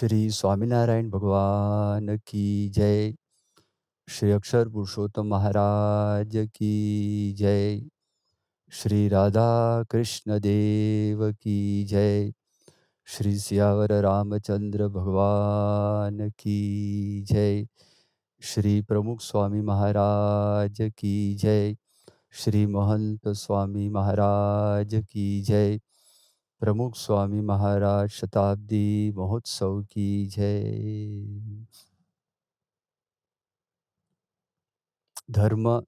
श्री स्वामीनारायण भगवान की जय। श्री अक्षर पुरुषोत्तम महाराज की जय। श्री राधा कृष्ण देव की जय। श्री सियावर रामचंद्र भगवान की जय। श्री प्रमुख स्वामी महाराज की जय। श्री महंत स्वामी महाराज की जय। प्रमुख स्वामी महाराज शताब्दी महोत्सव की जय। धर्म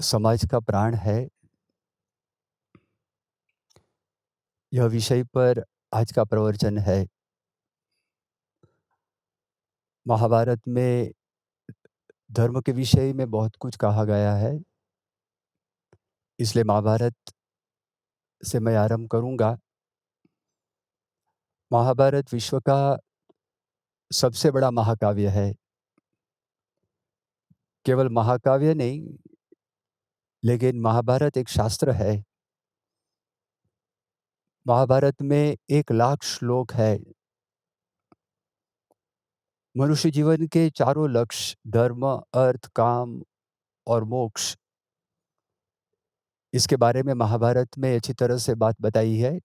समाज का प्राण है। यह विषय पर आज का प्रवचन है। महाभारत में धर्म के विषय में बहुत कुछ कहा गया है। इसलिए महाभारत से मैं आरंभ करूंगा। महाभारत विश्व का सबसे बड़ा महाकाव्य है। केवल महाकाव्य नहीं, लेकिन महाभारत एक शास्त्र है। महाभारत में 1,00,000 श्लोक है। मनुष्य जीवन के चारों लक्ष्य धर्म, अर्थ, काम और मोक्ष, इसके बारे में महाभारत में अच्छी तरह से बात बताई है।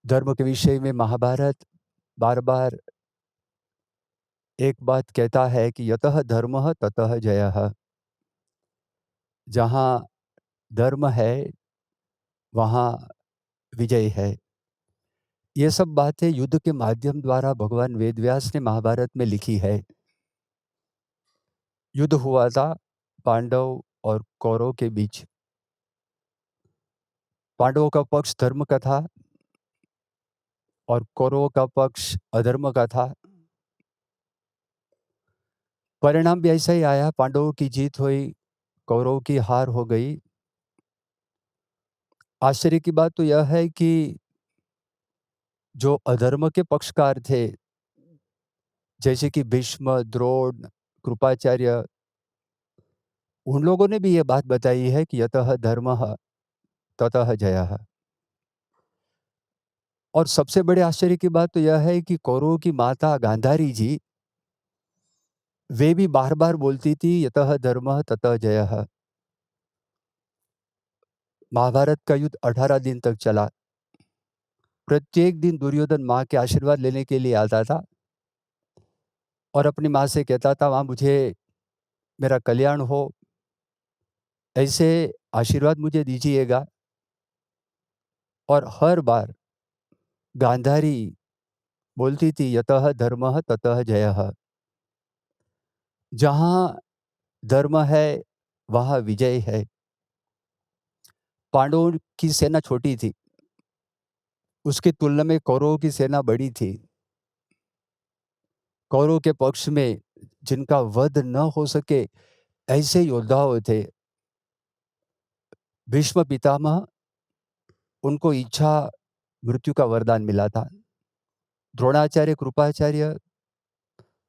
धर्म के विषय में महाभारत बार-बार एक बात कहता है कि यतः धर्मः ततः जयः। जहाँ धर्म है, वहाँ विजय है। ये सब बातें युद्ध के माध्यम द्वारा भगवान वेदव्यास ने महाभारत में लिखी है। युद्ध हुआ था पांडव और कौरव के बीच। पांडवों का पक्ष धर्म का था और कौरवों का पक्ष अधर्म का था। परिणाम भी ऐसा ही आया, पांडवों की जीत हुई, कौरवों की हार हो गई। आश्चर्य की बात तो यह है कि जो अधर्म के पक्षकार थे, जैसे कि भीष्म, द्रोण, कृपाचार्य, उन लोगों ने भी ये बात बताई है कि यतः धर्मः ततः जयः। और सबसे बड़े आश्चर्य की बात तो यह है कि कौरवों की माता गांधारी जी, वे भी बार-बार बोलती थी यतः धर्मः ततः जयः। महाभारत का युद्ध 18 दिन तक चला। प्रत्येक दिन दुर्योधन माँ के आशीर्वाद लेने के लिए आता था और अपनी माँ से कहता था, माँ मुझे मेरा कल्याण हो, ऐसे आशीर्वाद मुझे दीजिएगा। और हर बार गांधारी बोलती थी यतः धर्मः ततः जयः। जहाँ धर्म है, वहाँ विजय है। पांडवों की सेना छोटी थी, उसकी तुलना में कौरवों की सेना बड़ी थी। कौरवों के पक्ष में जिनका वध न हो सके, ऐसे योद्धाओं थे। भीष्म पितामह, उनको इच्छा मृत्यु का वरदान मिला था। द्रोणाचार्य, कृपाचार्य,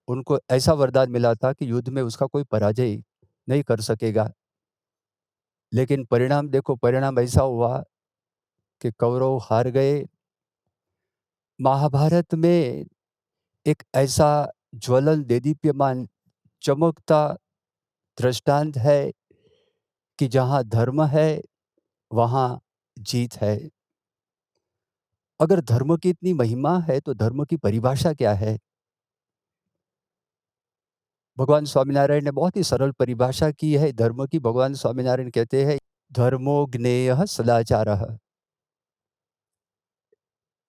उनको ऐसा वरदान मिला था कि युद्ध में उसका कोई पराजय नहीं कर सकेगा। लेकिन परिणाम देखो, परिणाम ऐसा हुआ कि कौरव हार गए। महाभारत में एक ऐसा ज्वलन देदीप्यमान चमकता दृष्टांत है कि जहाँ धर्म है, वहाँ जीत है। अगर धर्म की इतनी महिमा है, तो धर्म की परिभाषा क्या है? भगवान स्वामीनारायण ने बहुत ही सरल परिभाषा की है धर्म की। भगवान स्वामीनारायण कहते हैं, धर्मो ज्ञेयः सदाचारः।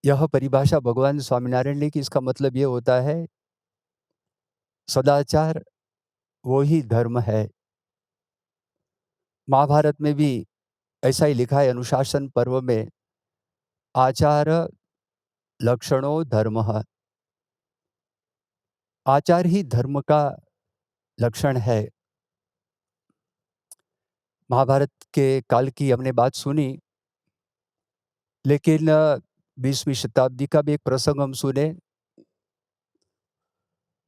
यह परिभाषा भगवान स्वामीनारायण ने की। इसका मतलब ये होता है, सदाचार वो ही धर्म है। महाभारत में भी ऐसा ही लिखा है, अनुशासन पर्व में, आचार लक्षणो धर्मः। आचार ही धर्म का लक्षण है। महाभारत के काल की हमने बात सुनी, लेकिन 20वीं शताब्दी का भी एक प्रसंग हम सुने।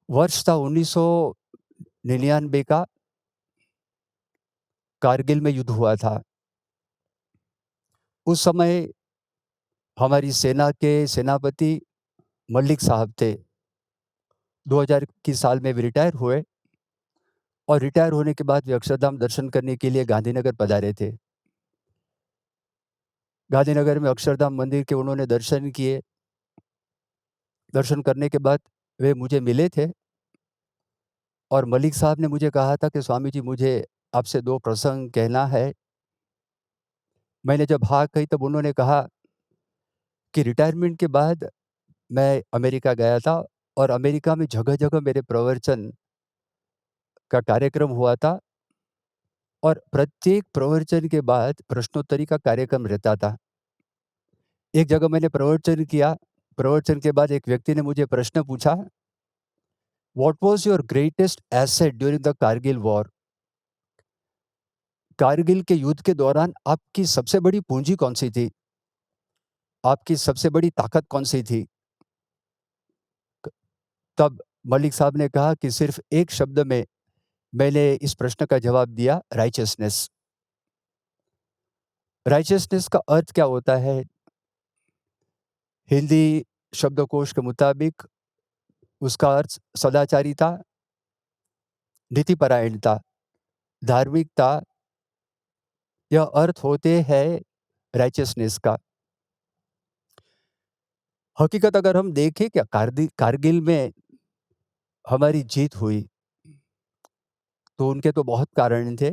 वर्ष था 1999 का, कारगिल में युद्ध हुआ था। उस समय हमारी सेना के सेनापति मलिक साहब थे। 2000 की साल में वे रिटायर हुए और रिटायर होने के बाद वे अक्षरधाम दर्शन करने के लिए गांधीनगर पधारे थे। गांधीनगर में अक्षरधाम मंदिर के उन्होंने दर्शन किए। दर्शन करने के बाद वे मुझे मिले थे और मलिक साहब ने मुझे कहा था कि स्वामी जी, मुझे आपसे 2 प्रसंग कहना है। मैंने जब हाँ कही तब उन्होंने कहा कि रिटायरमेंट के बाद मैं अमेरिका गया था और अमेरिका में जगह-जगह मेरे प्रवचन का कार्यक्रम हुआ था और प्रत्येक प्रवचन के बाद प्रश्नोत्तरी का कार्यक्रम रहता था। एक जगह मैंने प्रवचन किया, प्रवचन के बाद एक व्यक्ति ने मुझे प्रश्न पूछा, what was your greatest asset during the Kargil war? Kargil के युद्ध के दौरान आपकी सबसे बड़ी पूंजी कौन-सी थी? आपकी सबसे बड़ी ताकत कौन-सी थी? क तब मलिक साहब ने कहा कि सिर्फ़ एक शब्द में मैंने इस प्रश्न का जवाब दिया, राइचियसनेस। राइचियसनेस का अर्थ क्या होता है? हिंदी शब्दकोश के मुताबिक उसका अर्थ सदाचारिता, नीतिपरायणता, धार्मिकता, यह अर्थ होते हैं राइचियसनेस का। हकीकत अगर हम देखें क्या कारगिल में हमारी जीत हुई, तो उनके तो बहुत कारण थे।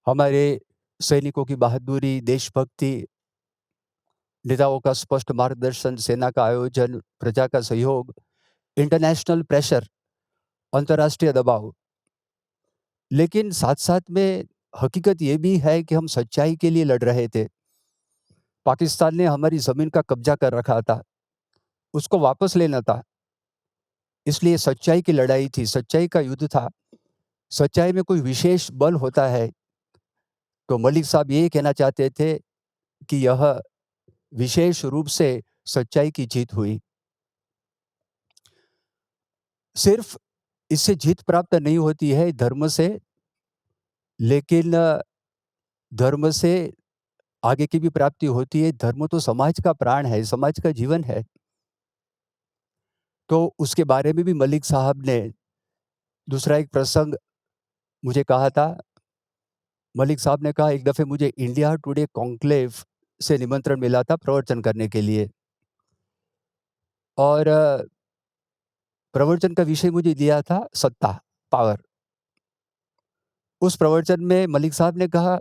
हमारे सैनिकों की बहादुरी, देशभक्ति, नेताओं का स्पष्ट मार्गदर्शन, सेना का आयोजन, प्रजा का सहयोग, इंटरनेशनल प्रेशर, अंतर्राष्ट्रीय दबाव। लेकिन साथ-साथ में हकीकत ये भी है कि हम सच्चाई के लिए लड़ रहे थे। पाकिस्तान ने हमारी ज़मीन का कब्ज़ा कर रखा था, उसको वापस लेना था। इसलिए सच्चाई की लड़ाई थी, सच्चाई का युद्ध था। सच्चाई में कोई विशेष बल होता है, तो मलिक साहब ये कहना चाहते थे कि यह विशेष रूप से सच्चाई की जीत हुई। सिर्फ़ इससे जीत प्राप्त नहीं होती है धर्म से, लेकिन धर्म से आगे की भी प्राप्ति होती है। धर्म तो समाज का प्राण है, समाज का जीवन है। तो उसके बारे में भी मलिक साहब ने दूसरा एक प्रसंग मुझे कहा था। मलिक साहब ने कहा, एक दफ़े मुझे इंडिया टुडे कॉन्क्लेव से निमंत्रण मिला था प्रवचन करने के लिए और प्रवचन का विषय मुझे दिया था सत्ता, पावर। उस प्रवचन में मलिक साहब ने कहा,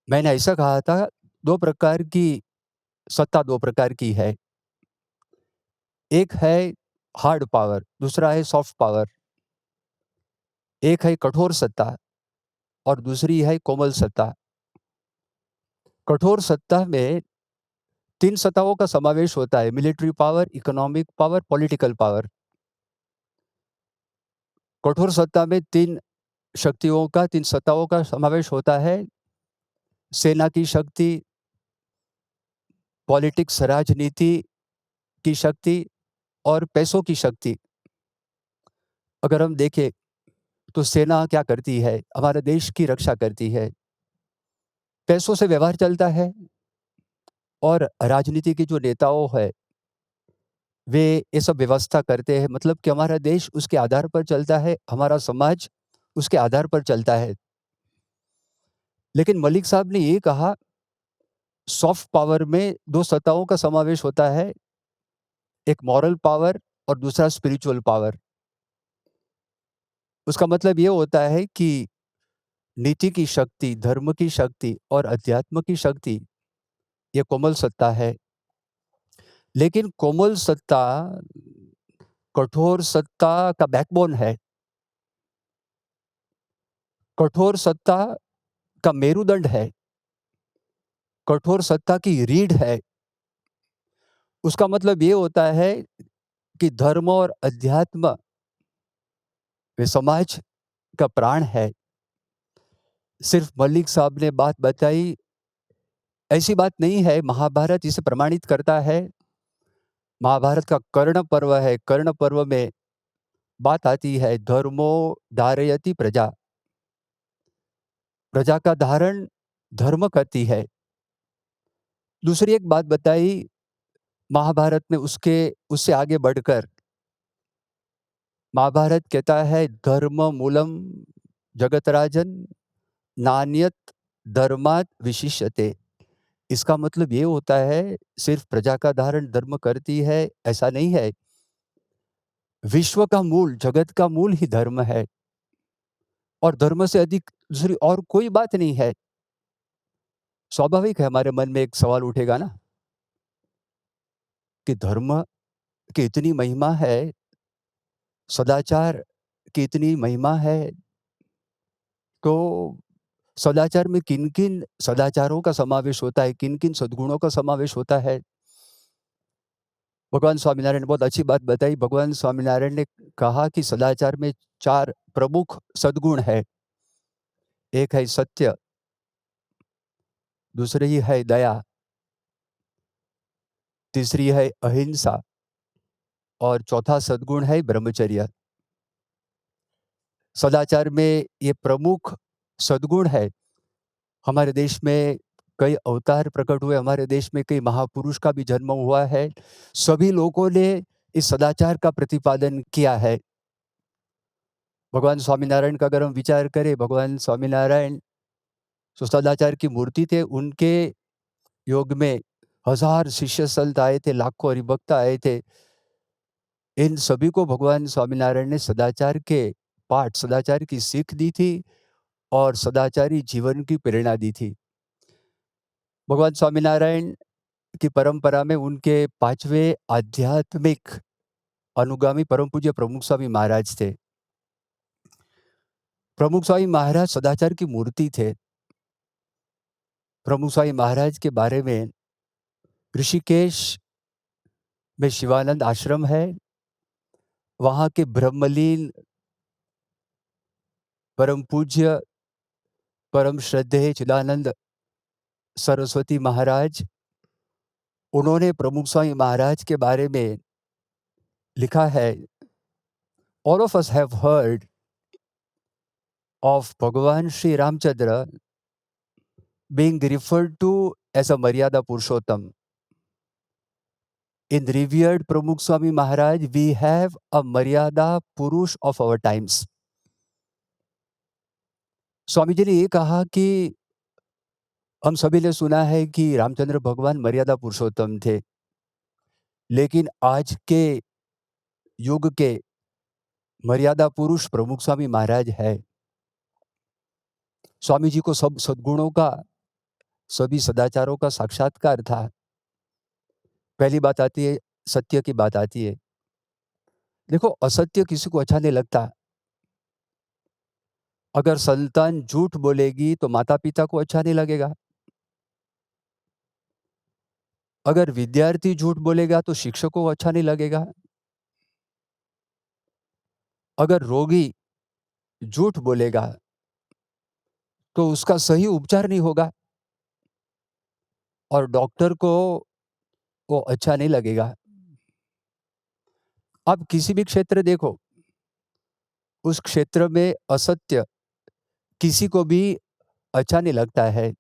मैंने ऐसा कहा था, 2 प्रकार की सत्ता 2 प्रकार की है। एक है हार्ड पावर, दूसरा है सॉफ्ट पावर। एक है कठोर सत्ता और दूसरी है कोमल सत्ता। कठोर सत्ता में 3 सत्ताओं का समावेश होता है, military power, economic power, political power. कठोर सत्ता में 3 शक्तियों का, 3 सत्ताओं का समावेश होता है, सेना की शक्ति, पॉलिटिक्स राजनीति की शक्ति और पैसों की शक्ति। अगर हम देखें तो सेना क्या करती है? हमारे देश की रक्षा करती है। पैसों से व्यवहार चलता है और राजनीति के जो नेताओं हैं, वे ये सब व्यवस्था करते हैं, मतलब कि हमारा देश उसके आधार पर चलता है, हमारा समाज उसके आधार पर चलता है। लेकिन मलिक साहब ने ये कहा, सॉफ्ट पावर में 2 सत्ताओं का समावेश होता है, एक मॉरल पावर और दूसरा स्पिरिचुअल पावर। उसका मतलब ये होता है कि नीति की शक्ति, धर्म की शक्ति और अध्यात्म की शक्ति, ये कोमल सत्ता है। लेकिन कोमल सत्ता कठोर सत्ता का बैकबोन है। कठोर सत्ता का मेरुदंड है। कठोर सत्ता की रीढ़ है। उसका मतलब ये होता है कि धर्म और अध्यात्म वे समाज का प्राण है। सिर्फ मलिक साहब ने बात बताई, ऐसी बात नहीं है, महाभारत इसे प्रमाणित करता है। महाभारत का कर्ण पर्व है, कर्ण पर्व में बात आती है, धर्मो धारयति प्रजा। प्रजा का धारण धर्म करती है। दूसरी एक बात बताई महाभारत में, उससे आगे बढ़कर महाभारत कहता है धर्म मूलम जगतराजन नान्यत धर्मात विशिष्यते। इसका मतलब ये होता है सिर्फ प्रजा का धारण धर्म करती है, ऐसा नहीं है। विश्व का मूल, जगत का मूल ही धर्म है और धर्म से अधिक दूसरी और कोई बात नहीं है। स्वाभाविक है हमारे मन में एक सवाल उठेगा ना कि धर्म की इतनी महिमा है, सदाचार की इतनी महिमा है, तो सदाचार में किन-किन सदाचारों का समावेश होता है, किन-किन सद्गुणों का समावेश होता है? भगवान स्वामीनारायण ने बहुत अच्छी बात बताई। भगवान स्वामीनारायण ने कहा कि सदाचार में 4 प्रमुख सद्गुण है। एक है सत्य, दूसरी है दया, तीसरी है अहिंसा और चौथा सद्गुण है ब्रह्मचर्य। सदाचार में ये प्रमुख सद्गुण है। हमारे देश में कई अवतार प्रकट हुए, हमारे देश में कई महापुरुष का भी जन्म हुआ है। सभी लोगों ने इस सदाचार का प्रतिपादन किया है। भगवान स्वामीनारायण का अगर हम विचार करें, भगवान स्वामीनारायण जो सदाचार की मूर्ति थे, उनके योग में हजार शिष्य संत आए थे, लाखों हरिभक्त आए थे। इन सभी को भगवान स्वामीनारायण ने सदाचार के पाठ, सदाचार की सीख दी थी और सदाचारी जीवन की प्रेरणा दी थी। भगवान स्वामीनारायण की परंपरा में उनके 5वें आध्यात्मिक अनुगामी परम पूज्य प्रमुख स्वामी महाराज थे। प्रमुख स्वामी महाराज सदाचार की मूर्ति थे। प्रमुख स्वामी महाराज के बारे में ऋषिकेश में शिवानंद आश्रम है, वहाँ के ब्रह्मलीन परम पूज्य, परम श्रद्धेय चिदानंद सरस्वती महाराज, उन्होंने प्रमुख स्वामी महाराज के बारे में लिखा है, all of us have heard of भगवान Shri Ramchandra being referred to as a Maryada Purushottam. In revered Pramukh Swami Maharaj, we have a Maryada Purush of our times. Swami ji ने ये कहा कि हम सभी ने सुना है कि रामचंद्र भगवान मर्यादा पुरुषोत्तम थे, लेकिन आज के युग के मर्यादा पुरुष प्रमुख स्वामी महाराज है। स्वामी जी को सब सद्गुणों का, सभी सदाचारों का साक्षात्कार था। पहली बात आती है, सत्य की बात आती है। देखो, असत्य किसी को अच्छा नहीं लगता। अगर संतान झूठ बोलेगी तो माता-पिता को अच्छा नहीं लगेगा। अगर विद्यार्थी झूठ बोलेगा तो शिक्षकों को अच्छा नहीं लगेगा। अगर रोगी झूठ बोलेगा तो उसका सही उपचार नहीं होगा और डॉक्टर को वो अच्छा नहीं लगेगा। आप किसी भी क्षेत्र देखो, उस क्षेत्र में असत्य किसी को भी अच्छा नहीं लगता है।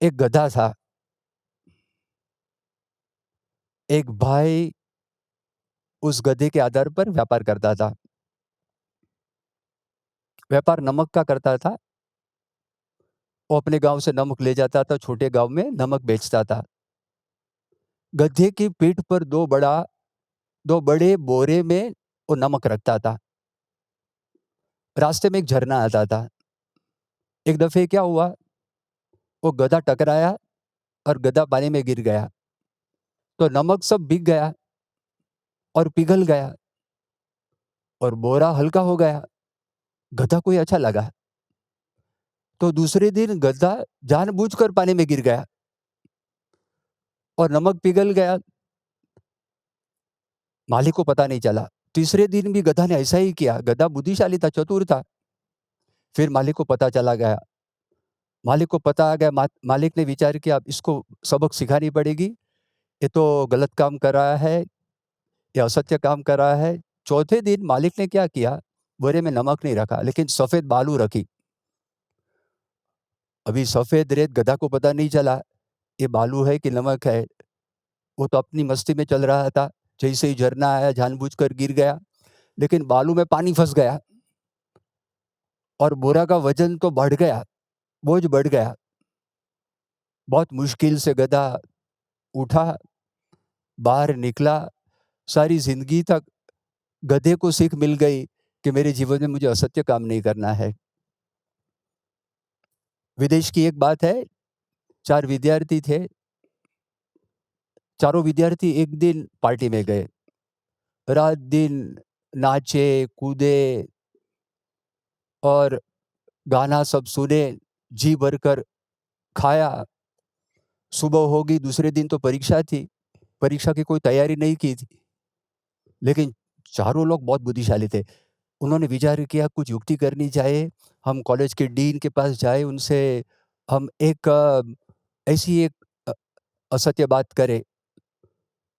एक गधा था, एक भाई उस गधे के आधार पर व्यापार करता था। व्यापार नमक का करता था। वो अपने गांव से नमक ले जाता था, छोटे गांव में नमक बेचता था। गधे की पीठ पर दो बड़े बोरे में वो नमक रखता था। रास्ते में एक झरना आता था। एक दफे क्या हुआ, वो गधा टकराया और गधा पानी में गिर गया, तो नमक सब भीग गया और पिघल गया और बोरा हल्का हो गया। गधा को ये अच्छा लगा, तो दूसरे दिन गधा जानबूझकर पानी में गिर गया और नमक पिघल गया। मालिक को पता नहीं चला। तीसरे दिन भी गधा ने ऐसा ही किया। गधा बुद्धिशाली था, चतुर था। फिर मालिक को पता चला गया। मालिक को पता आ गया। मालिक ने विचार किया, अब इसको सबक सिखानी पड़ेगी। ये तो गलत काम कर रहा है, ये असत्य काम कर रहा है। चौथे दिन मालिक ने क्या किया, बोरे में नमक नहीं रखा, लेकिन सफेद बालू रखी। अभी सफेद रेत गधा को पता नहीं चला। ये बालू है कि नमक है? वो तो अपनी मस्ती में चल रहा था, जैसे ही झरना आया जानबूझकर गिर गया, लेकिन बालू में पानी फँस गया और बोरा का वज़न तो बढ़ गया, बोझ बढ़ गया। बहुत मुश्किल से गधा उठा, बाहर निकला, सारी ज़िंदगी तक गधे को सीख मिल गई कि मेरे जीवन में मुझे असत्य काम नहीं करना है। विदेश की एक बात है, 4 विद्यार्थी थे, चारों विद्यार्थी एक दिन पार्टी में गए। रात-दिन नाचे, कूदे और गाना सब सुने, जी भरकर खाया। सुबह होगी, दूसरे दिन तो परीक्षा थी। परीक्षा की कोई तैयारी नहीं की थी, लेकिन चारों लोग बहुत बुद्धिशाली थे। उन्होंने विचार किया कुछ युक्ति करनी चाहिए, हम कॉलेज के डीन के पास जाए, उनसे हम एक ऐसी एक अ, असत्य बात करें,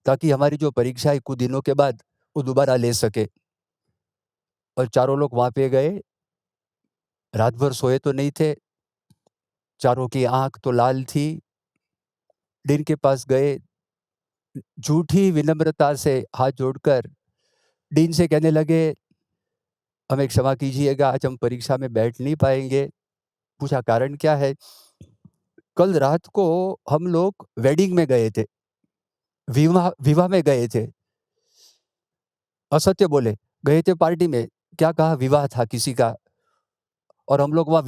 ताकि हमारी जो परीक्षा है कुछ दिनों के बाद वो दोबारा ले सके। और चारों लोग वहाँ पे गए, रात भर सोए तो नहीं थे, चारों की आँख तो लाल थी, डीन के पास गए, झूठी विनम्रता से हाथ जोड़कर डीन से कहने लगे, हमें क्षमा कीजिएगा, आज हम परीक्षा में बैठ नहीं पाएँगे। पूछा कारण क्या है? कल रात को हम लोग वेडिंग में गए थे, विवाह विवाह में गए थे। असत्य बोले, गए थे पार्टी में, क्या कहा विवाह था किसी का और हम लोग वहाँ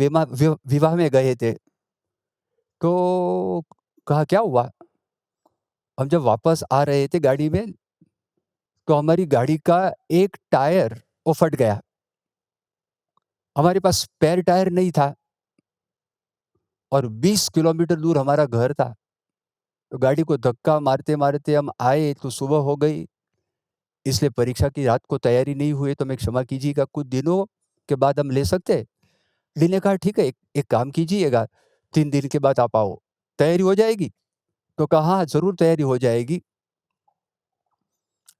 विवाह में गए थे। तो कहा क्या हुआ? हम जब वापस आ रहे थे गाड़ी में, तो हमारी गाड़ी का एक टायर वो फट गया। हमारे पास स्पेयर टायर नहीं था और 20 किलोमीटर दूर हमारा घर था। तो गाड़ी को धक्का मारते-मारते हम आए तो सुबह हो गई, इसलिए परीक्षा की रात को तैयारी नहीं हुई तो हमें क्षमा कीजिएगा, कुछ दिनों के बाद हम ले सकते हैं? ली ने कहा ठीक है, एक एक काम कीजिएगा, 3 दिन के बाद आप आओ, तैयारी हो जाएगी? तो कहा हाँ, ज़रूर तैयारी हो जाएगी।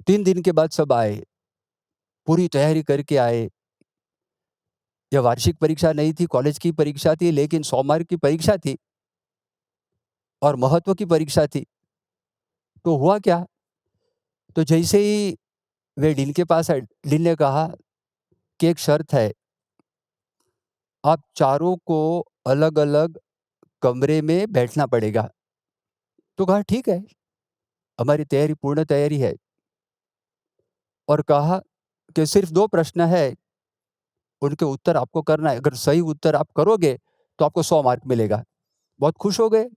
3 दिन के बाद सब आए, पूरी तैयारी करके आए। यह वार्षिक परीक्षा नहीं थी, कॉलेज की परीक्षा थी, लेकिन 100 मार्क की परीक्षा थी और महत्व की परीक्षा थी। तो हुआ क्या? तो जैसे ही वे डीन के पास आए, डीन ने कहा कि एक शर्त है, आप चारों को अलग-अलग कमरे में बैठना पड़ेगा। तो कहा ठीक है, हमारी तैयारी पूर्ण तैयारी है और कहा कि सिर्फ़ 2 प्रश्न है, उनके उत्तर आपको करना है, अगर सही उत्तर आप करोगे, तो आपको 100 मार्क मिलेगा। बहुत खुश हो गए।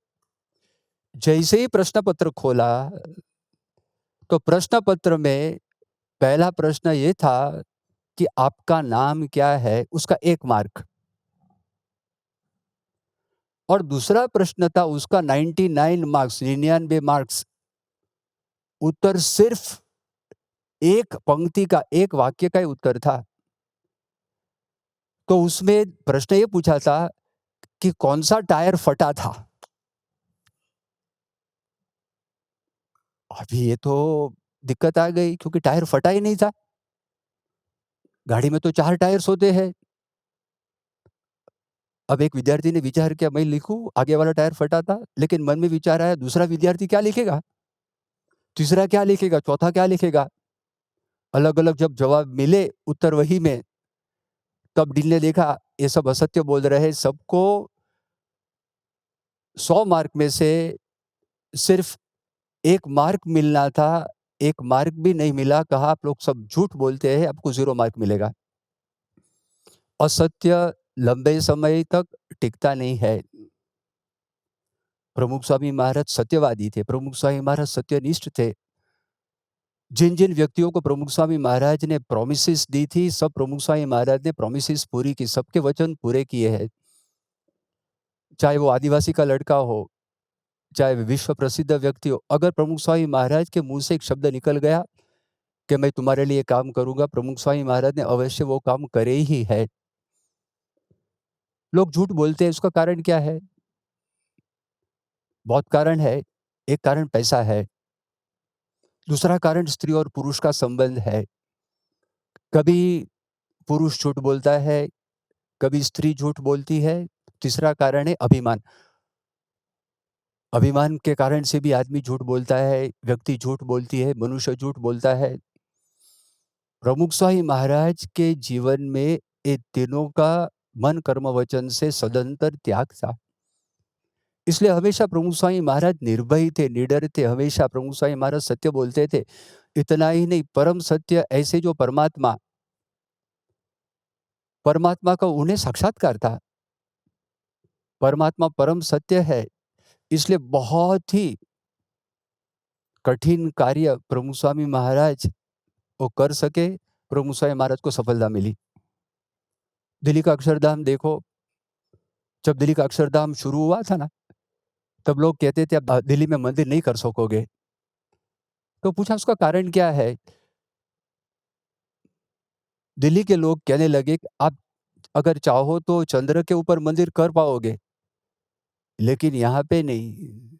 जैसे ही प्रश्न पत्र खोला, तो प्रश्न पत्र में पहला प्रश्न ये था कि आपका नाम क्या है? उसका 1 मार्क और दूसरा प्रश्न था उसका 99 मार्क्स 99 मार्क्स। उत्तर सिर्फ़ 1 पंक्ति का, 1 वाक्य का ही उत्तर था। तो उसमें प्रश्न ये पूछा था कि कौन-सा टायर फटा था? अभी ये तो दिक्कत आ गई क्योंकि टायर फटा ही नहीं था। गाड़ी में तो 4 टायर्स होते हैं। अब एक विद्यार्थी ने विचार किया मैं लिखूँ आगे वाला टायर फटा था, लेकिन मन में विचार आया दूसरा विद्यार्थी क्या लिखेगा? तीसरा क्या लिखेगा? चौथा क्या लिखेगा? अलग-अलग जब जवाब मिले उत्तर वही में, तब डीन ने देखा ये सब असत्य बोल रहे हैं, सबको 100 मार्क में से सिर्फ़ 1 मार्क मिलना था, 1 मार्क भी नहीं मिला, कहा आप लोग सब झूठ बोलते हैं, आपको 0 मार्क मिलेगा। असत्य लंबे समय तक टिकता नहीं है। प्रमुख स्वामी महाराज सत्यवादी थे, प्रमुख स्वामी महाराज सत्यनिष्ठ थे। जिन-जिन व्यक्तियों को प्रमुख स्वामी महाराज ने प्रॉमिसेस दी थी, सब प्रमुख स्वामी महाराज ने प्रॉमिसेस पूरी की, सबके वचन पूरे किए हैं। चाहे वो आदिवासी का लड़का हो, चाहे विश्व प्रसिद्ध व्यक्ति हो, अगर प्रमुख स्वामी महाराज के मुँह से एक शब्द निकल गया कि मैं तुम्हारे लिए काम करूँगा, प्रमुख स्वामी महाराज ने अवश्य वो काम करे ही है। लोग झूठ बोलते हैं, उसका कारण क्या है? बहुत कारण है। एक कारण पैसा है, दूसरा कारण स्त्री और पुरुष का संबंध है। कभी पुरुष झूठ बोलता है, कभी स्त्री झूठ बोलती है, तीसरा कारण है अभिमान। अभिमान के कारण से भी आदमी झूठ बोलता है, व्यक्ति झूठ बोलती है, मनुष्य झूठ बोलता है। प्रमुख स्वामी महाराज के जीवन में ये तीनों का मन, कर्म, वचन से सदंतर त्याग था। इसलिए हमेशा प्रमुख स्वामी महाराज निर्भय थे, निडर थे, हमेशा प्रमुख स्वामी महाराज सत्य बोलते थे। इतना ही नहीं, परम सत्य ऐसे जो परमात्मा परमात्मा का उन्हें साक्षात्कार था। परमात्मा परम सत्य है, इसलिए बहुत ही कठिन कार्य प्रमुख स्वामी महाराज वो कर सके, प्रमुख स्वामी महाराज को सफलता मिली। दिल्ली का अक्षरधाम देखो, जब दिल्ली का अक्षरधाम शुरू हुआ था ना, तब लोग कहते थे अब दिल्ली में मंदिर नहीं कर सकोगे। तो पूछा उसका कारण क्या है? दिल्ली के लोग कहने लगे कि आप अगर चाहो तो चंद्र के ऊपर मंदिर कर पाओगे, लेकिन यहाँ पे नहीं।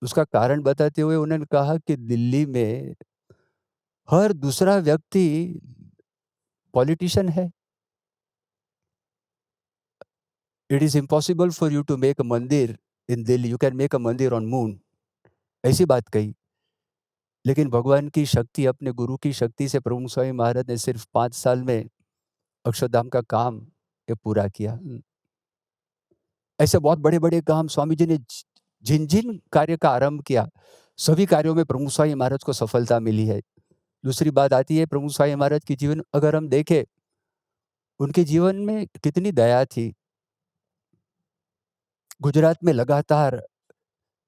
उसका कारण बताते हुए उन्होंने कहा कि दिल्ली में हर दूसरा व्यक्ति पॉलिटिशियन है। It is impossible for you to make a mandir in Delhi, you can make a mandir on moon. ऐसी बात कही। लेकिन भगवान की शक्ति, अपने गुरु की शक्ति से प्रमुख स्वामी महाराज ने सिर्फ 5 साल में अक्षरधाम का काम ये पूरा किया। ऐसे बहुत बड़े-बड़े काम स्वामी जी ने जिन-जिन कार्य का आरंभ किया, सभी कार्यों में प्रमुख स्वामी महाराज को सफलता मिली है। दूसरी बात आती है प्रमुख स्वामी महाराज के जीवन अगर हम देखें, उनके जीवन में कितनी दया थी। गुजरात में लगातार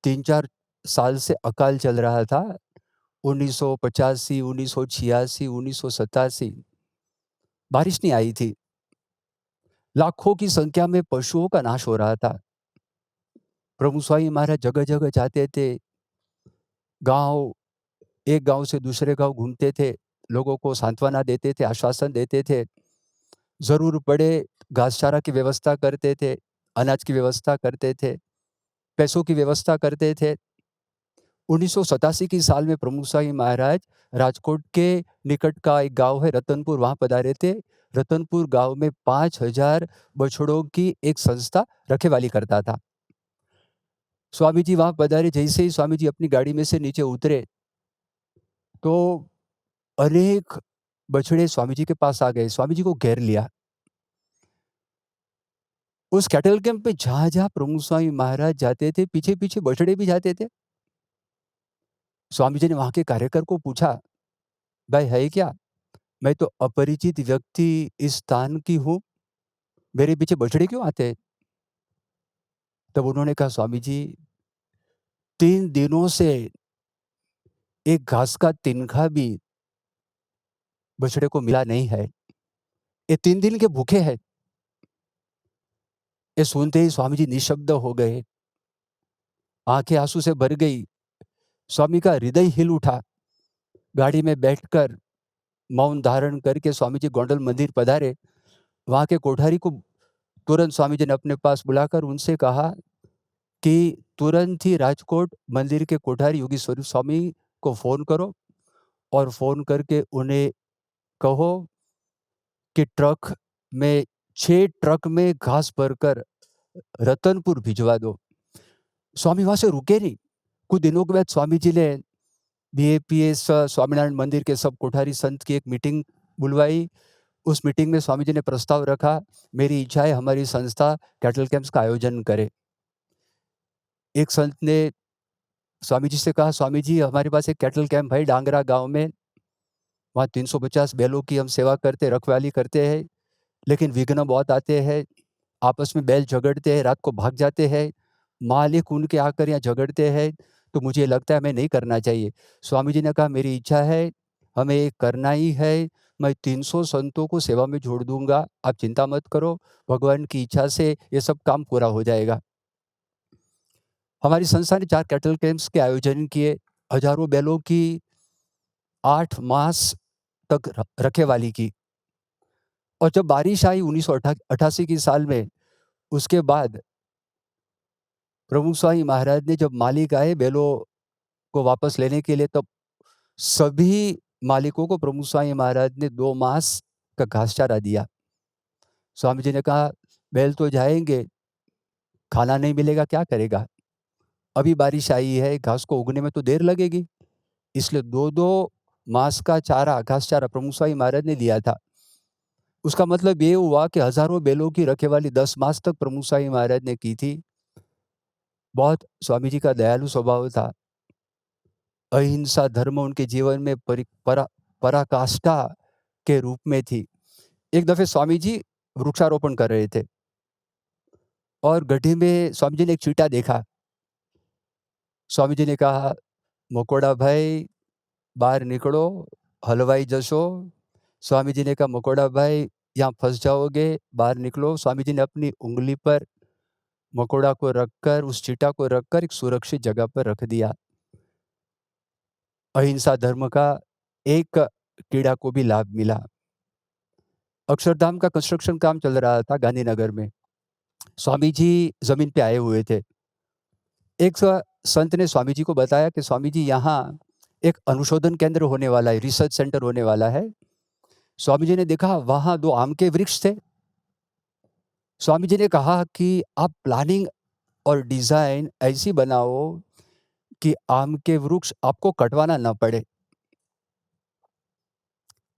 3-4 साल से अकाल चल रहा था। 1985, 1986, 1987 बारिश नहीं आई थी। लाखों की संख्या में पशुओं का नाश हो रहा था। प्रभु स्वामी महाराज जगह-जगह जाते थे। गाँव एक गाँव से दूसरे गाँव घूमते थे, लोगों को सांत्वना देते थे, आश्वासन देते थे। ज़रूर पड़े घास-चारा की व्यवस्था करते थे, अनाज की व्यवस्था करते थे, पैसों की व्यवस्था करते थे। 1987 की साल में प्रमुख स्वामी महाराज राजकोट के निकट का एक गाँव है रतनपुर, वहाँ पधारे थे। रतनपुर गाँव में 5000 बछड़ों की एक संस्था रखवाली करता था। स्वामी जी वहाँ पधारे, जैसे ही स्वामी जी अपनी गाड़ी में से नीचे उतरे, तो अनेक बछड़े स्वामी जी के पास आ गए, स्वामी जी को घेर लिया। उस कैटल कैंप पे जहाँ-जहाँ प्रमुख स्वामी महाराज जाते थे, पीछे-पीछे बछड़े भी जाते थे। स्वामी जी ने वहाँ के कार्यकर को पूछा, "भाई है क्या? मैं तो अपरिचित व्यक्ति इस स्थान की हूँ, मेरे पीछे बछड़े क्यों आते हैं?" तब उन्होंने कहा, "स्वामी जी, 3 दिनों से एक घास का तिनका भी बछड़े को मिला नहीं है। ये 3 दिन के भूखे हैं।" ये सुनते ही स्वामी जी निःशब्द हो गए, आँखें आँसू से भर गई। स्वामी का हृदय हिल उठा। गाड़ी में बैठकर मौन धारण करके स्वामी जी गोंडल मंदिर पधारे। वहाँ के कोठारी को तुरंत स्वामी जी ने अपने पास बुलाकर उनसे कहा कि तुरंत ही राजकोट मंदिर के कोठारी योगी स्वरूप स्वामी को फ़ोन करो और फ़ोन करके उन्हें कहो कि ट्रक में 6 ट्रक में घास भरकर रतनपुर भिजवा दो। स्वामी वहाँ से रुके नहीं। कुछ दिनों के बाद स्वामी जी ने बीएपीएस स्वामीनारायण मंदिर के सब कोठारी संत की एक मीटिंग बुलवाई। उस मीटिंग में स्वामी जी ने प्रस्ताव रखा, मेरी इच्छा है हमारी संस्था कैटल कैंप्स का आयोजन करे। एक संत ने स्वामी जी से कहा, स्वामी जी हमारे पास एक कैटल कैंप है डांगरा गाँव में, वहाँ 350 बैलों की हम सेवा करते, रखवाली करते हैं, लेकिन विघ्न बहुत आते हैं, आपस में बैल झगड़ते हैं, रात को भाग जाते हैं, मालिक उनके आकर यहाँ झगड़ते हैं, तो मुझे लगता है हमें नहीं करना चाहिए। स्वामी जी ने कहा मेरी इच्छा है, हमें ये करना ही है, मैं 300 संतों को सेवा में जोड़ दूँगा, आप चिंता मत करो, भगवान की इच्छा से ये सब काम पूरा हो जाएगा। हमारी संस्था ने 4 कैटल कैंप्स के आयोजन किए, हज़ारों बैलों की 8 मास तक रखवाली की। और जब बारिश आई 1988 की साल में, उसके बाद प्रमुख स्वामी महाराज ने जब मालिक आए बैलों को वापस लेने के लिए, तब सभी मालिकों को प्रमुख स्वामी महाराज ने 2 मास का घासचारा दिया। स्वामी जी ने कहा, बैल तो जाएँगे, खाना नहीं मिलेगा क्या करेगा? अभी बारिश आई है, घास को उगने में तो देर लगेगी, इसलिए 2-2 मास का चारा, घास चारा प्रमुख स्वामी महाराज ने दिया था। उसका मतलब ये हुआ कि हज़ारों बैलों की रखवाली 10 मास तक प्रमुख स्वामी महाराज ने की थी। बहुत स्वामी जी का दयालु स्वभाव था। अहिंसा धर्म उनके जीवन में पराकाष्ठा के रूप में थी। एक दफ़े स्वामी जी वृक्षारोपण कर रहे थे और गड्ढे में स्वामी जी ने एक चींटा देखा। स्वामी जी ने कहा, "मकोड़ा भाई, बाहर निकलो, हलवाई जसो।" स्वामी जी ने कहा, "मकोड़ा भाई, यहाँ फँस जाओगे, बाहर निकलो।" स्वामी जी ने अपनी उँगली पर मकोड़ा को रखकर, उस चींटा को रखकर एक सुरक्षित जगह पर रख दिया। अहिंसा धर्म का एक कीड़ा को भी लाभ मिला। अक्षरधाम का कंस्ट्रक्शन काम चल रहा था गांधीनगर में। स्वामी जी ज़मीन पे आए हुए थे। एक संत ने स्वामी जी को बताया कि स्वामी जी, यहाँ एक अनुशोधन केंद्र होने वाला है, रिसर्च सेंटर होने वाला है। स्वामी जी ने देखा वहाँ 2 आम के वृक्ष थे। स्वामी जी ने कहा कि आप प्लानिंग और डिज़ाइन ऐसी बनाओ कि आम के वृक्ष आपको कटवाना ना पड़े।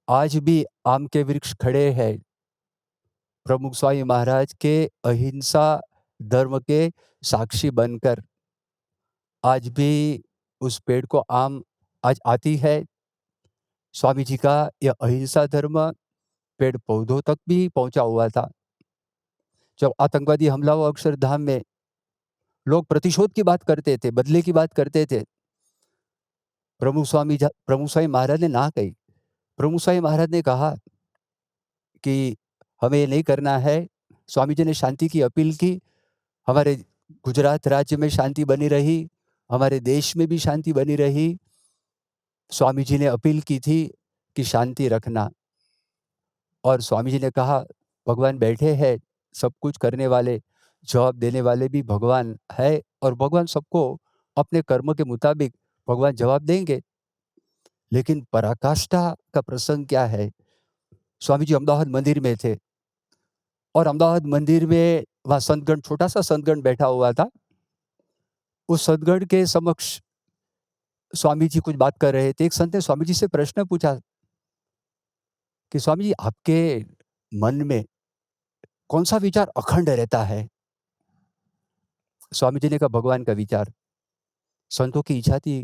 आज भी आम के वृक्ष खड़े हैं, प्रमुख स्वामी महाराज के अहिंसा धर्म के साक्षी बनकर। आज भी उस पेड़ को आम आज आती है। स्वामी जी का यह अहिंसा धर्म पेड़ पौधों तक भी पहुंचा हुआ था। जब आतंकवादी हमला हुआ अक्षरधाम में, लोग प्रतिशोध की बात करते थे, बदले की बात करते थे। प्रमुख स्वामी महाराज ने ना कही। प्रमुख स्वामी महाराज ने कहा कि हमें ये नहीं करना है। स्वामी जी ने शांति की अपील की। हमारे गुजरात राज्य में शांति बनी रही, हमारे देश में भी शांति बनी रही। स्वामी जी ने अपील की थी कि शांति रखना, और स्वामी जी ने कहा, भगवान बैठे हैं, सब कुछ करने वाले, जवाब देने वाले भी भगवान है, और भगवान सबको अपने कर्म के मुताबिक भगवान जवाब देंगे। लेकिन पराकाष्ठा का प्रसंग क्या है? स्वामी जी अहमदाबाद मंदिर में थे और अहमदाबाद मंदिर में वहाँ संतगण, छोटा-सा संतगण बैठा हुआ था। उस संतगण के समक्ष स्वामी जी कुछ बात कर रहे थे। एक संत ने स्वामी जी से प्रश्न पूछा कि स्वामी जी, आपके मन में कौन-सा विचार अखंड रहता है? स्वामी जी ने कहा, भगवान का विचार। संतों की इच्छा थी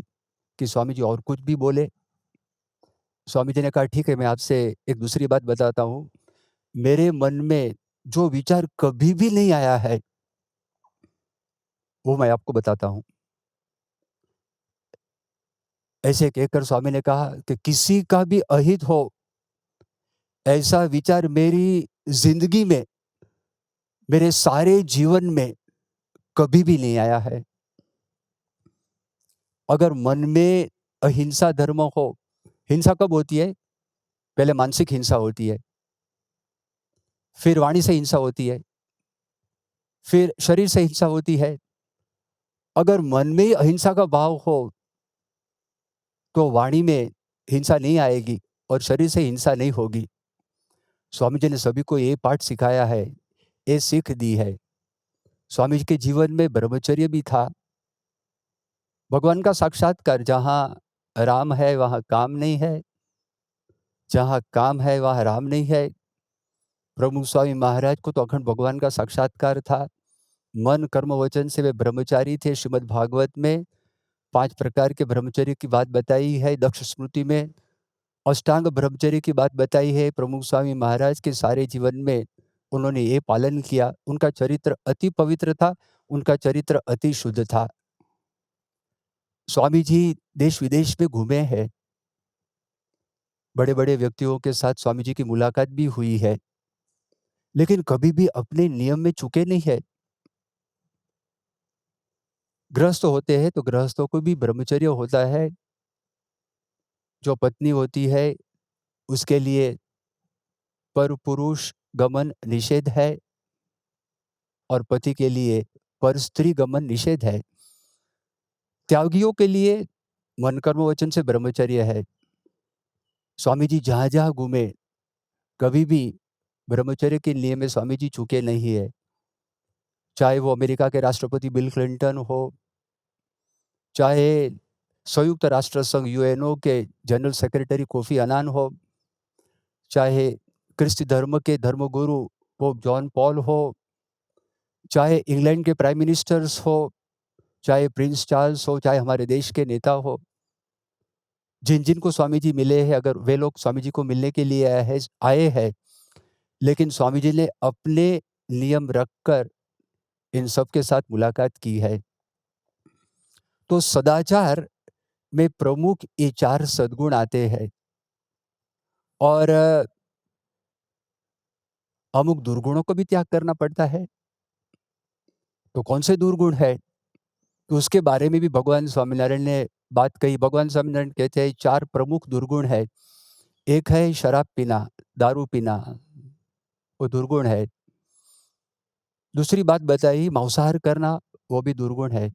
कि स्वामी जी और कुछ भी बोले। स्वामी जी ने कहा, ठीक है, मैं आपसे एक दूसरी बात बताता हूँ। मेरे मन में जो विचार कभी भी नहीं आया है, वो मैं आपको बताता हूँ। ऐसे कहकर स्वामी ने कहा कि किसी का भी अहित हो, ऐसा विचार मेरी ज़िंदगी में, मेरे सारे जीवन में कभी भी नहीं आया है। अगर मन में अहिंसा धर्म हो, हिंसा कब होती है? पहले मानसिक हिंसा होती है, फिर वाणी से हिंसा होती है, फिर शरीर से हिंसा होती है। अगर मन में ही अहिंसा का भाव हो, तो वाणी में हिंसा नहीं आएगी और शरीर से हिंसा नहीं होगी। स्वामी जी ने सभी को ये पाठ सिखाया है, ये सीख दी है। स्वामी जी के जीवन में ब्रह्मचर्य भी था। भगवान का साक्षात्कार, जहाँ राम है वहाँ काम नहीं है, जहाँ काम है वहाँ राम नहीं है। प्रमुख स्वामी महाराज को तो अखंड भगवान का साक्षात्कार था। मन, कर्म, वचन से वे ब्रह्मचारी थे। श्रीमद् भागवत में 5 प्रकार के ब्रह्मचर्य की बात बताई है। दक्ष स्मृति में अष्टांग ब्रह्मचर्य की बात बताई है। प्रमुख स्वामी महाराज के सारे जीवन में उन्होंने ये पालन किया। उनका चरित्र अति पवित्र था, उनका चरित्र अति शुद्ध था। स्वामी जी देश-विदेश में घूमे हैं। बड़े-बड़े व्यक्तियों के साथ स्वामी जी की मुलाकात भी हुई है, लेकिन कभी भी अपने नियम में चूके नहीं है। गृहस्थ होते हैं तो गृहस्थों को भी ब्रह्मचर्य होता है। जो पत्नी होती है, उसके लिए परपुरुष गमन निषेध है, और पति के लिए परस्त्री गमन निषेध है। त्यागियों के लिए मन, कर्म, वचन से ब्रह्मचर्य है। स्वामी जी जहाँ-जहाँ घूमे, कभी भी ब्रह्मचर्य के नियम में स्वामी जी चूके नहीं है। चाहे वो अमेरिका के राष्ट्रपति बिल क्लिंटन हो, चाहे संयुक्त राष्ट्र संघ यूएनओ के जनरल सेक्रेटरी कोफी अन्नान हो, चाहे क्रिस्त धर्म के धर्मगुरु पोप जॉन पॉल हो, चाहे इंग्लैंड के प्राइम मिनिस्टर्स हो, चाहे प्रिंस चार्ल्स हो, चाहे हमारे देश के नेता हो, जिनको स्वामी जी मिले हैं, अगर वे लोग स्वामी जी को मिलने के लिए आए हैं, लेकिन स्वामी जी ने अपने नियम रखकर इन सब के साथ मुलाकात की है। तो सदाचार में प्रमुख ये 4 सद्गुण आते हैं और अमुक दुर्गुणों को भी त्याग करना पड़ता है। तो कौन से दुर्गुण है? तो उसके बारे में भी भगवान स्वामीनारायण ने बात कही। भगवान स्वामीनारायण कहते हैं 4 प्रमुख दुर्गुण है। एक है शराब पीना, दारू पीना, वो दुर्गुण है। दूसरी बात बताई मांसाहार करना, वो भी दुर्गुण है।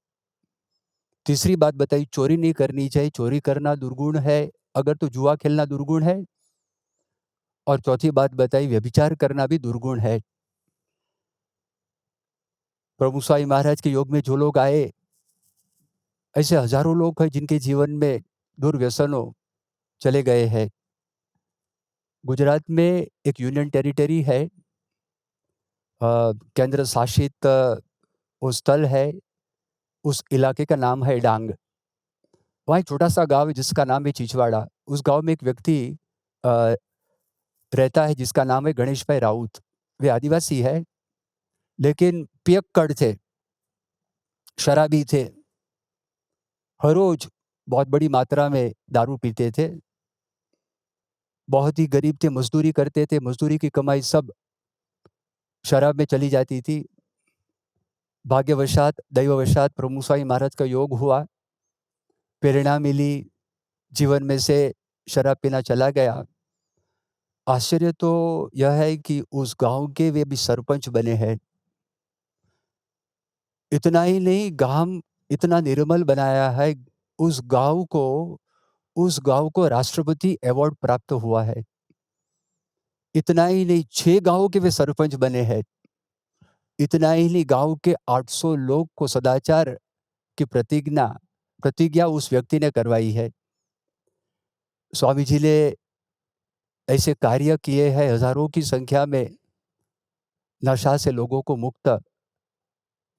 तीसरी बात बताई चोरी नहीं करनी चाहिए, चोरी करना दुर्गुण है। अगर तो जुआ खेलना दुर्गुण है। और चौथी बात बताई व्यभिचार करना भी दुर्गुण है। प्रभु स्वामी महाराज के योग में जो लोग आए, ऐसे हजारों लोग हैं जिनके जीवन में दुर्व्यसनों चले गए हैं। गुजरात में एक यूनियन टेरिटरी है, केंद्र शासित वो स्थल है, उस इलाके का नाम है डांग। वहाँ एक छोटा सा गांव है जिसका नाम है चिचवाड़ा। उस गांव में एक व्यक्ति अ, रहता है जिसका नाम है गणेश भाई राउत। वे आदिवासी है, लेकिन पियक्कड़ थे, शराबी थे, हर रोज बहुत बड़ी मात्रा में दारू पीते थे, बहुत ही गरीब थे, मजदूरी करते थे, मजदूरी की कमाई सब शराब में चली जाती थी। भाग्यवशात, दैववशात प्रभु स्वामी महाराज का योग हुआ, प्रेरणा मिली, जीवन में से शराब पीना चला गया। आश्चर्य तो यह है कि उस गांव के वे भी सरपंच बने हैं। इतना ही नहीं, गांव इतना निर्मल बनाया है, उस गांव को उस गांव को राष्ट्रपति अवार्ड प्राप्त हुआ है। इतना ही नहीं, 6 गांवों के वे सरपंच बने हैं। इतना ही नहीं, गांव के 800 लोग को सदाचार की प्रतिज्ञा उस व्यक्ति ने करवाई है। स्वामी जी ने ऐसे कार्य किए हैं, हजारों की संख्या में नशा से लोगों को मुक्त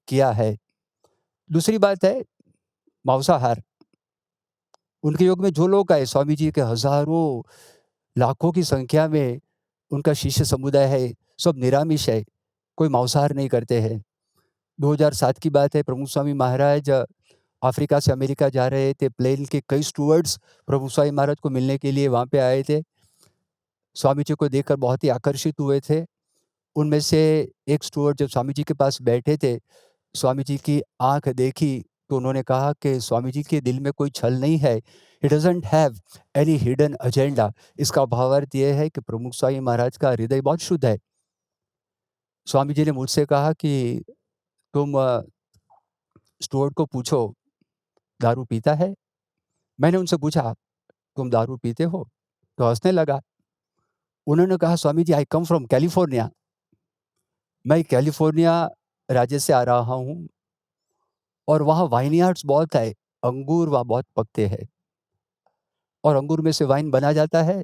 किया है। दूसरी बात है मांसाहार। उनके योग में जो लोग आए, स्वामी जी के हजारों लाखों की संख्या में उनका शिष्य समुदाय है, सब निरामिष है, कोई मांसाहार नहीं करते हैं। 2007 की बात है, प्रमुख स्वामी महाराज अफ्रीका से अमेरिका जा रहे थे। प्लेन के कई स्टूवर्ड्स प्रभु स्वामी महाराज को मिलने के लिए वहाँ पे आए थे। स्वामी जी को देखकर बहुत ही आकर्षित हुए थे। उनमें से एक स्टूवर्ड जब स्वामी जी के पास बैठे थे, स्वामी जी की आँख देखी तो उन्होंने कहा कि स्वामी जी के दिल में कोई छल नहीं है। He doesn't have any hidden agenda. इसका भावार्थ ये है कि प्रमुख स्वामी महाराज का हृदय बहुत शुद्ध है। स्वामी जी ने मुझसे कहा कि तुम स्टूवर्ड को पूछो दारू पीता है? मैंने उनसे पूछा, तुम दारू पीते हो? तो हँसने लगा। उन्होंने कहा, स्वामी जी आई कम फ्रॉम कैलिफोर्निया। मैं कैलिफोर्निया राज्य से आ रहा हूँ और वहाँ वाइनयार्ड्स बहुत है, अंगूर वहाँ बहुत पकते हैं और अंगूर में से वाइन बना जाता है,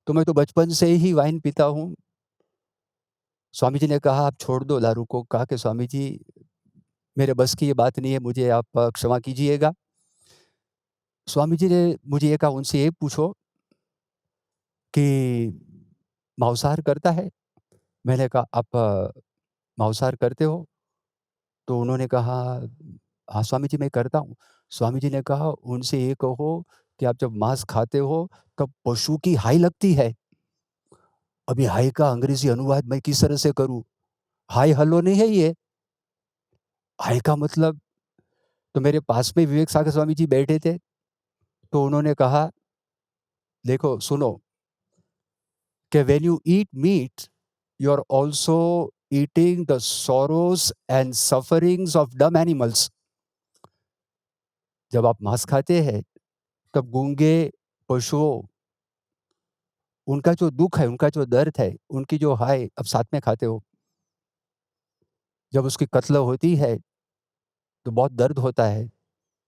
तो मैं तो बचपन से ही वाइन पीता हूँ। स्वामी जी ने कहा, आप छोड़ दो दारू को। कहा कि स्वामी जी, मेरे बस की ये बात नहीं है, मुझे आप क्षमा कीजिएगा। स्वामी जी ने मुझे ये कहा, उनसे ये पूछो कि मांसाहार करता है? मैंने कहा, आप मांसाहार करते हो? तो उन्होंने कहा, हाँ स्वामी जी मैं करता हूँ। स्वामी जी ने कहा, उनसे ये कहो कि आप जब मांस खाते हो तब पशु की हाय लगती है। अभी हाय का अंग्रेजी अनुवाद मैं किस तरह से करूँ? हाय हेलो नहीं है ये। हाय का मतलब, तो मेरे पास में विवेक सागर स्वामी जी बैठे थे, तो उन्होंने कहा, देखो सुनो, कि when you eat meat, you are also eating the sorrows and sufferings of dumb animals. जब आप मांस खाते हैं, तब गूंगे पशुओं, उनका जो दुःख है, उनका जो दर्द है, उनकी जो हाय अब साथ में खाते हो। जब उसकी कत्ल होती है, तो बहुत दर्द होता है।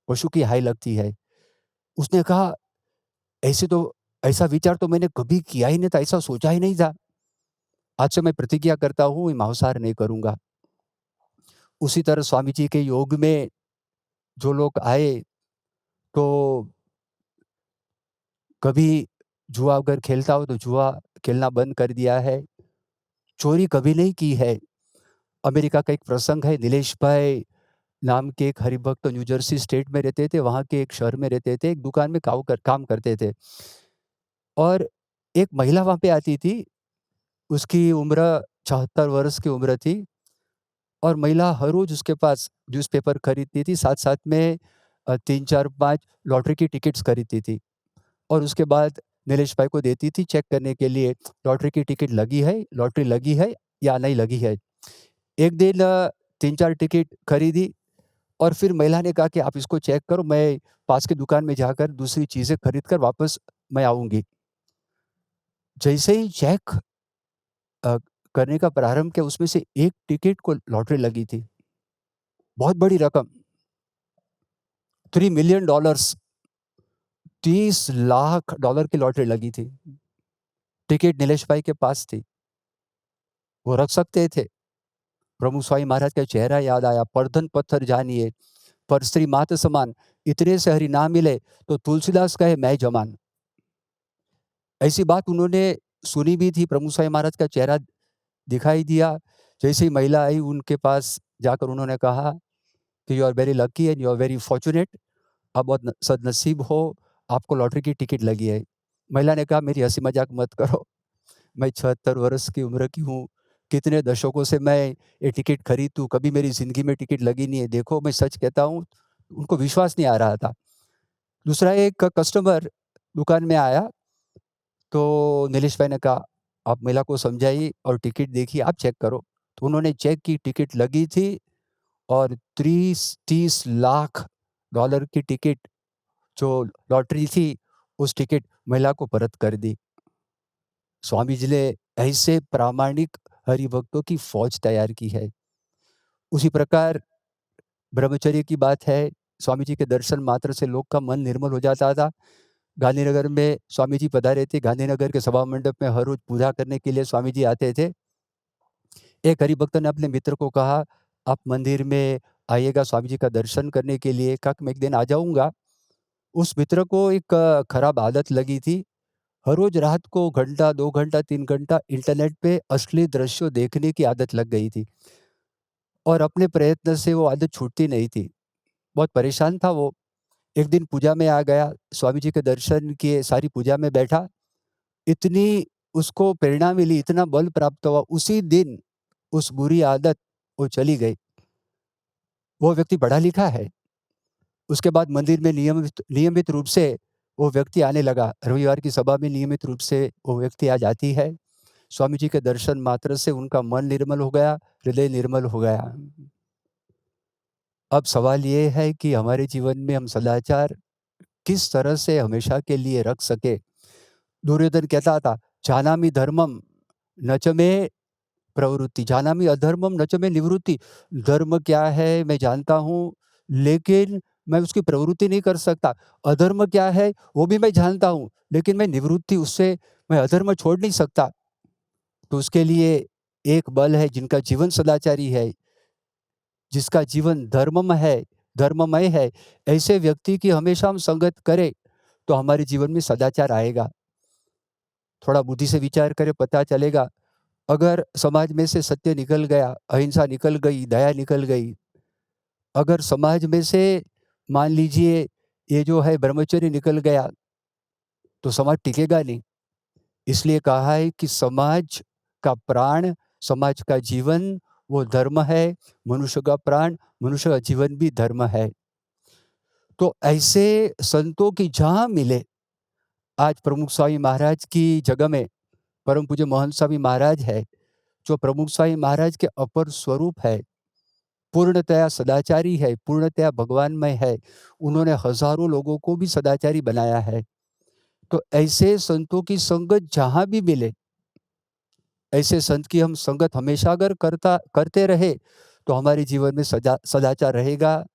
पशु की हाय लगती है। उसने कहा, ऐसा विचार तो मैंने कभी किया ही नहीं था, ऐसा सोचा ही नहीं था। आज से मैं प्रतिज्ञा करता हूँ, मैं मांसाहार नहीं करूँगा। उसी तरह स्वामी जी के योग में जो लोग आए, तो कभी जुआ अगर खेलता हो तो जुआ खेलना बंद कर दिया है, चोरी कभी नहीं की है। अमेरिका का एक प्रसंग है, नीलेश भाई नाम के एक हरिभक्त न्यू जर्सी स्टेट में रहते थे, वहाँ के एक शहर में रहते थे, एक दुकान में काम करते थे। और एक महिला वहाँ पे आती थी, उसकी उम्र 74 वर्ष की उम्र थी, और महिला हर रोज़ उसके पास न्यूज़पेपर खरीदती थी, साथ-साथ में 3, 4, 5 लॉटरी की टिकट्स खरीदती थी, और उसके बाद नीलेश भाई को देती थी चेक करने के लिए, लॉटरी की टिकट लगी है, लॉटरी लगी है या नहीं लगी है। एक दिन 3-4 टिकट खरीदी, और फिर महिला ने कहा कि आप इसको चेक करो, मैं पास की दुकान में जाकर दूसरी चीज़ें खरीद कर वापस मैं आऊँगी। जैसे ही चेक अ, करने का प्रारंभ किया, उसमें से एक टिकट को लॉटरी लगी थी। बहुत बड़ी रकम, $3 मिलियन, $30 लाख की लॉटरी लगी थी। टिकट नीलेश भाई के पास थी, वो रख सकते थे। प्रमुख स्वामी महाराज का चेहरा याद आया, "परधन पत्थर जानिए, पर स्त्री मात समान, इतने से हरि ना मिले, तो तुलसीदास कहे मैं जमान।" ऐसी बात उन्होंने सुनी भी थी, प्रमुख स्वामी महाराज का चेहरा दिखाई दिया। जैसे ही महिला आई, उनके पास जाकर उन्होंने कहा कि you are very lucky and you are very fortunate, आप बहुत सदनसीब हो, आपको लॉटरी की टिकट लगी है। महिला ने कहा, मेरी हँसी मज़ाक मत करो, मैं 76 वर्ष की उम्र की हूँ, कितने दशकों से मैं ये टिकट खरीदूँ, कभी मेरी ज़िंदगी में टिकट लगी नहीं है, देखो मैं सच कहता हूँ। उनको विश्वास नहीं आ रहा था। दूसरा एक कस्टमर दुकान में आया, तो नीलेश भाई ने कहा, आप महिला को समझाइए और टिकट देखिए, आप चेक करो। तो उन्होंने चेक की, टिकट लगी थी, और 30 लाख डॉलर की टिकट जो लॉटरी थी, उस टिकट महिला को परत कर दी। स्वामी जी ने ऐसे प्रामाणिक हरिभक्तों की फौज तैयार की है। उसी प्रकार ब्रह्मचर्य की बात है, स्वामी जी के दर्शन मात्र से लोग का मन निर्मल हो जाता था। गांधीनगर में स्वामी जी पधारे थे, गांधीनगर के सभा मंडप में हर रोज़ पूजा करने के लिए स्वामी जी आते थे। एक हरिभक्त ने अपने मित्र को कहा, "आप मंदिर में आइएगा स्वामी जी का दर्शन करने के लिए।" कहा कि मैं एक दिन आ जाऊँगा। उस मित्र को एक खराब आदत लगी थी। हर रोज़ रात को घंटा, 2 घंटा, 3 घंटा इंटरनेट पे अश्लील दृश्य देखने की आदत लग गई थी, और अपने प्रयत्न से वो आदत छूटती नहीं थी। बहुत परेशान था वो। एक दिन पूजा में आ गया, स्वामी जी के दर्शन किए, सारी पूजा में बैठा। इतनी उसको प्रेरणा मिली, इतना बल प्राप्त हुआ, उसी दिन उस बुरी आदत वो चली गई। वो व्यक्ति पढ़ा लिखा है। उसके बाद मंदिर में नियमित नियमित रूप से वो व्यक्ति आने लगा। रविवार की सभा में नियमित रूप से वो व्यक्ति आ जाती है। स्वामी जी के दर्शन मात्र से उनका मन निर्मल हो गया, हृदय निर्मल हो गया। अब सवाल ये है कि हमारे जीवन में हम सदाचार किस तरह से हमेशा के लिए रख सके। दुर्योधन कहता था, जानामि धर्मम न च मे प्रवृत्ति, जानामि अधर्मम न च मे निवृत्ति। धर्म क्या है मैं जानता हूँ, लेकिन मैं उसकी प्रवृत्ति नहीं कर सकता। अधर्म क्या है वो भी मैं जानता हूँ, लेकिन मैं निवृत्ति उससे मैं अधर्म छोड़ नहीं सकता। तो उसके लिए एक बल है, जिनका जीवन सदाचारी है, जिसका जीवन धर्ममय है, ऐसे व्यक्ति की हमेशा हम संगत करें, तो हमारे जीवन में सदाचार आएगा। थोड़ा बुद्धि से विचार करें, पता चलेगा। अगर समाज में से सत्य निकल गया, अहिंसा निकल गई, दया निकल गई, अगर समाज में से मान लीजिए ये जो है ब्रह्मचर्य निकल गया, तो समाज टिकेगा नहीं। इसलिए कहा है कि समाज का प्राण, समाज का जीवन वो धर्म है, मनुष्य का प्राण, मनुष्य का जीवन भी धर्म है। तो ऐसे संतों की जहाँ मिले, आज प्रमुख स्वामी महाराज की जगह में परम पूज्य मोहन स्वामी महाराज है, जो प्रमुख स्वामी महाराज के अपर स्वरूप है, पूर्णतया सदाचारी है, पूर्णतया भगवानमय है। उन्होंने हज़ारों लोगों को भी सदाचारी बनाया है। तो ऐसे संतों की संगत जहाँ भी मिले, ऐसे संत की हम संगत हमेशा अगर करते रहे, तो हमारे जीवन में सदाचार रहेगा,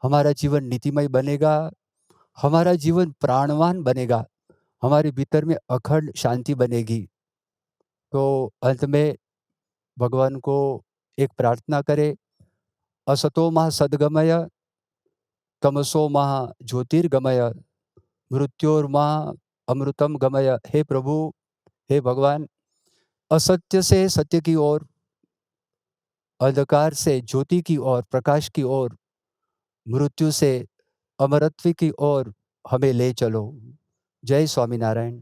हमारा जीवन नीतिमय बनेगा, हमारा जीवन प्राणवान बनेगा, हमारे भीतर में अखंड शांति बनेगी। तो अंत में भगवान को एक प्रार्थना करें, असतो मा सद्गमय, तमसो मा ज्योतिर्गमय, मृत्योर्मा अमृतम गमय। हे प्रभु, हे भगवान, असत्य से सत्य की ओर, अंधकार से ज्योति की ओर, प्रकाश की ओर, मृत्यु से अमरत्व की ओर हमें ले चलो। जय स्वामीनारायण।